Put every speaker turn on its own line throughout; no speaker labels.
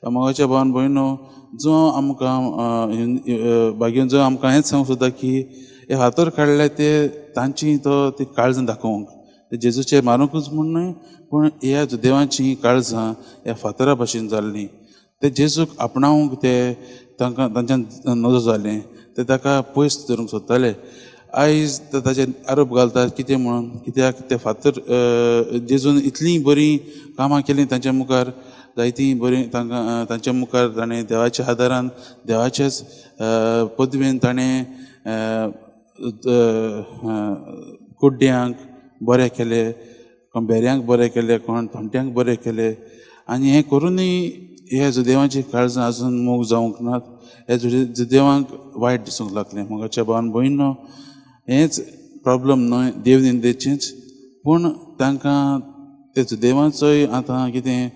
मोगाच्या भावान भयणो, जो आमकां बागेन जो आमकां हेंच सांगूंक सोदता की हे फातर काडले ते तांची तो ती काळजां दाखोवंक, ते जेजूचे मारूंकूच म्हूण न्हय, पूण ह्या देवाची काळजां ह्या फातरा भाशेन जाल्लीं. ते जेजूक आपणावंक ते तांकां तांच्यान नजो जालें, ते ताका पयस दवरूंक सोदताले. आयज ताचेर आरोप घालतात कितें म्हणून, कित्याक ते फातर जेजून इतलीं बरीं कामां केलीं तांच्या मुखार, जायतीं बरीं तांकां तांच्या मुखार ताणें देवाच्या आदारान देवाच्याच पदवेन ताणें कुड्ड्यांक बरें केलें, कोण बेऱ्यांक बरें केलें, कोण थोंट्यांक बरें केलें. आनी हें करुनूय ह्या देवाची काळजां आजून मोग जावंक नात. ह्या देवांक वायट दिसूंक लागलें. मोगाच्या भावान भयणो, हेंच प्रॉब्लम न्हय देवनिंदेचेंच, पूण तांकां तेच देवाचोय आतां कितें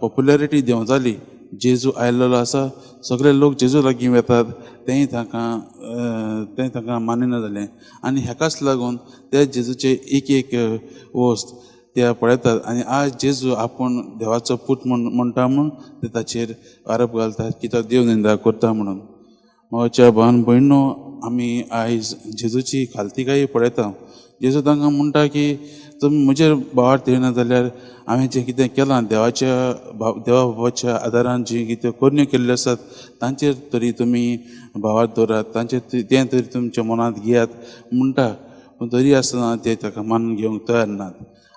पॉप्युलॅरिटी देंव जाली. जेजू आयल्लो आसा, सगळे लोक जेजू लागीं वेतात, तेंय तांकां मानिना जालें. आनी हेकाच लागून त्या जेजूचे एक एक वस्त ते पळयतात आनी आज जेजू आपूण देवाचो पूत म्हणटा म्हूण ते ताचेर आरोप घालतात की तो देवनिंदा करता म्हणून. मोगाच्या भावान भयणो, आमी आयज जेजूची खालतिकाय पळयता. जेजू तांकां म्हणटा की तुमी म्हजेर भावार तिडना जाल्यार हांवें जें कितें केलां देवा बाबाच्या आदारान जी कितें करण्यो केल्ल्यो आसात तांचेर तरी तुमी भावार दवरात, तांचेर तें तरी तुमच्या मनांत घेयात म्हणटा. पूण तरी आसतना ते ताका मानून घेवंक तयार नात.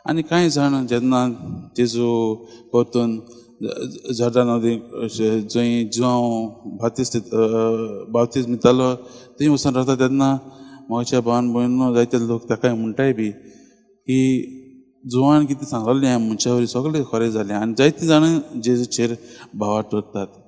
आनी कांय जाण जेन्ना जेजू परतून जॉर्दान नदीक जंय जुआंव बाप्तिस्म दितालो थंय वचून रावता तेन्ना मोगाच्या भावान भयणो, जायते लोक ताकाय म्हणटाय बी की जुआन कितें सांगलेलें हांवें मनशा वरी सगळें खरें जालें. आनी जायतीं जाणां जेजूचेर भावार दवरतात.